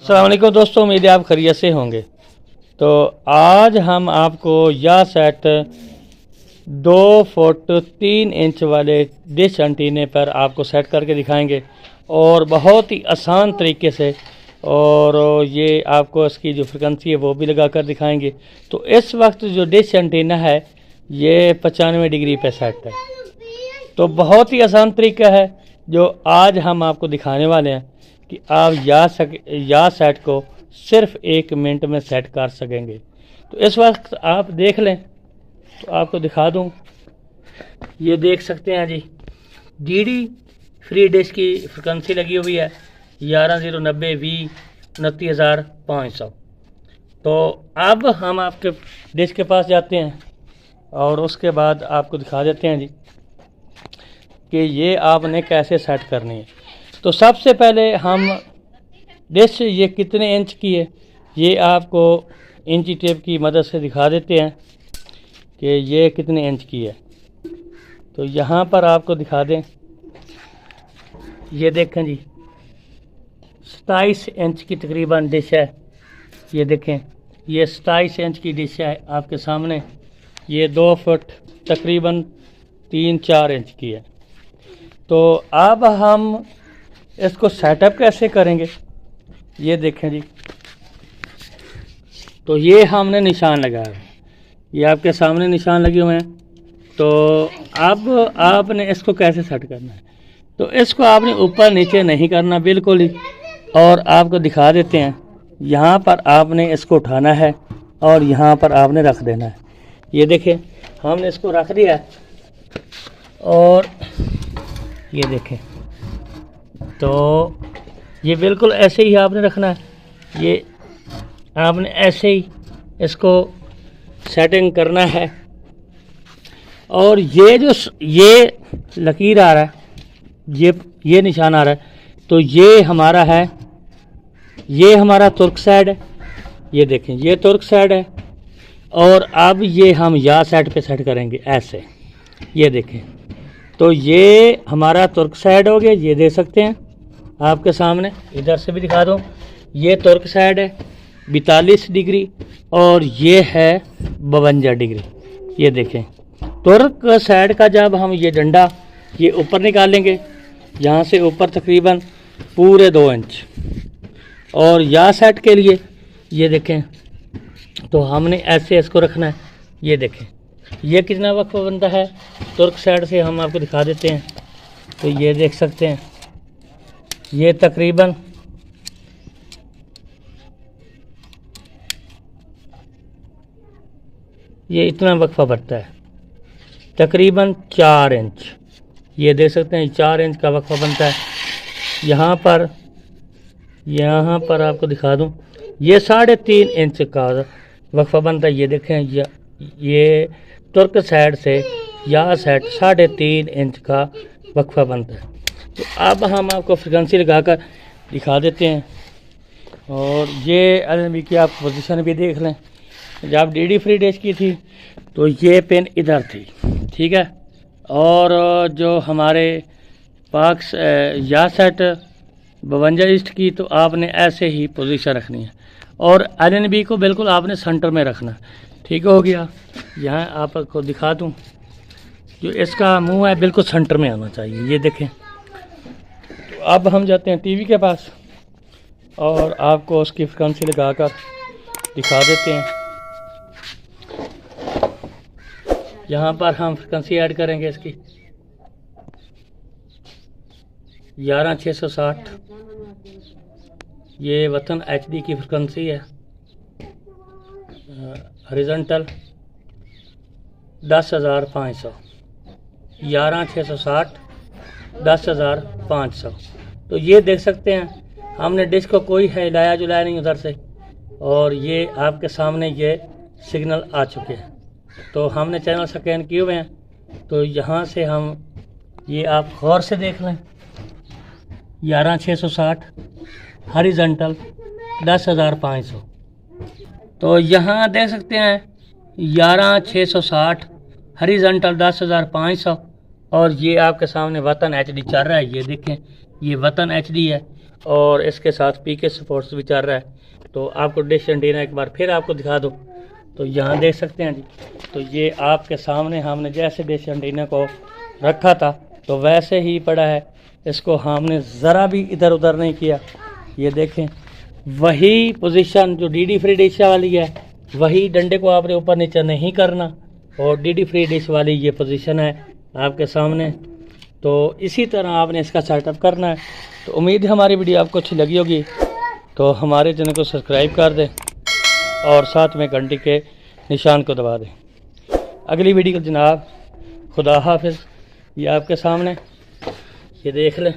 अस्सलाम वालेकुम दोस्तों, उम्मीद है आप खैरियत से होंगे। तो आज हम आपको या सेट 2 फुट 3 इंच वाले डिश एंटीने पर आपको सेट करके दिखाएंगे और बहुत ही आसान तरीके से। और ये आपको इसकी जो फ्रिक्वेंसी है वो भी लगा कर दिखाएंगे। तो इस वक्त जो डिश एंटीना है ये 95 डिग्री पे सेट है। तो बहुत ही आसान तरीका है जो आज हम आपको दिखाने वाले हैं कि आप या सेट को सिर्फ 1 मिनट में सेट कर सकेंगे। तो इस वक्त आप देख लें तो आपको दिखा दूं, ये देख सकते हैं जी, डीडी फ्री डिश की फ्रिक्वेंसी लगी हुई है 11090 29,500। तो अब हम आपके डिश के पास जाते हैं और उसके बाद आपको दिखा देते हैं जी कि ये आपने कैसे सेट करनी है। तो सबसे पहले हम डिश ये कितने इंच की है ये आपको इंची टेप की मदद से दिखा देते हैं कि ये कितने इंच की है। तो यहाँ पर आपको दिखा दें, ये देखें जी 27 इंच की तकरीबन डिश है। ये देखें, ये 27 इंच की डिश है आपके सामने। ये 2 फुट तकरीबन 3-4 इंच की है। तो अब हम इसको सेटअप कैसे करेंगे ये देखें जी। तो ये हमने निशान लगाया है, ये आपके सामने निशान लगे हुए हैं। तो अब आपने इसको कैसे सेट करना है, तो इसको आपने ऊपर नीचे नहीं करना बिल्कुल ही। और आपको दिखा देते हैं, यहाँ पर आपने इसको उठाना है और यहाँ पर आपने रख देना है। ये देखें, हमने इसको रख दिया है और ये देखें, तो ये बिल्कुल ऐसे ही आपने रखना है। ये आपने ऐसे ही इसको सेटिंग करना है। और ये जो ये लकीर आ रहा है, ये निशान आ रहा है, तो ये हमारा है, ये हमारा तुर्क साइड है। ये देखें, ये तुर्क साइड है। और अब ये हम या सेट पे सेट करेंगे ऐसे। ये देखें, तो ये हमारा तुर्क साइड हो गया, ये देख सकते हैं आपके सामने। इधर से भी दिखा दूँ, ये तुर्क साइड है 42 डिग्री और ये है 52 डिग्री। ये देखें, तुर्क साइड का जब हम ये डंडा ये ऊपर निकालेंगे, यहाँ से ऊपर तकरीबन पूरे 2 इंच। और या सेट के लिए ये देखें, तो हमने ऐसे इसको रखना है। ये देखें, ये कितना वक्फा बनता है तुर्क साइड से हम आपको दिखा देते हैं। तो ये देख सकते हैं, ये तकरीबन ये इतना वक्फा बढ़ता है, तकरीबन 4 इंच। ये देख सकते हैं 4 इंच का वक्फा बनता है। यहाँ पर आपको दिखा दूँ, ये 3.5 इंच का वक्फा बनता है। ये देखें, ये तुर्क साइड से या सेट 3.5 इंच का वक्फा बनता है। तो अब हम आपको फ्रिक्वेंसी लगाकर दिखा देते हैं। और ये एलएनबी की आप पोजीशन भी देख लें। जब डीडी फ्री डिश की थी तो ये पिन इधर थी, ठीक है। और जो हमारे पास या सेट 52 इंच की, तो आपने ऐसे ही पोजीशन रखनी है और एलएनबी को बिल्कुल आपने सेंटर में रखना, ठीक हो गया। यहाँ आपको दिखा दूँ, जो इसका मुंह है बिल्कुल सेंटर में आना चाहिए। ये देखें। तो अब हम जाते हैं टीवी के पास और आपको उसकी फ्रिक्वेंसी लगाकर दिखा देते हैं। यहाँ पर हम फ्रिक्वेंसी ऐड करेंगे इसकी 11660। ये वतन एचडी की फ्रिक्वेंसी है। हॉरिजॉन्टल 10,500, 11660 10,500। तो ये देख सकते हैं, हमने डिश को कोई हिलाया जुलाया नहीं उधर से। और ये आपके सामने ये सिग्नल आ चुके हैं। तो हमने चैनल स्कैन किए हुए हैं। तो यहाँ से हम ये आप गौर से देख लें, 11660 हॉरिजॉन्टल 10,500। तो यहाँ देख सकते हैं 11660 हॉरिजॉन्टल 10,500। और ये आपके सामने वतन एचडी चल रहा है। ये देखें, ये वतन एचडी है और इसके साथ पीके सपोर्ट्स भी चल रहा है। तो आपको डिश एंटीना एक बार फिर आपको दिखा दूँ तो यहाँ देख सकते हैं जी। तो ये आपके सामने हमने जैसे डिश एंटीना को रखा था तो वैसे ही पड़ा है, इसको हमने ज़रा भी इधर उधर नहीं किया। ये देखें वही पोजीशन जो डीडी फ्री डिश वाली है, वही डंडे को आपने ऊपर नीचे नहीं करना, और डीडी फ्री डिश वाली ये पोजीशन है आपके सामने। तो इसी तरह आपने इसका सेटअप करना है। तो उम्मीद है हमारी वीडियो आपको अच्छी लगी होगी, तो हमारे चैनल को सब्सक्राइब कर दें और साथ में घंटी के निशान को दबा दें। अगली वीडियो जनाब खुदा हाफिज़। ये आपके सामने ये देख लें।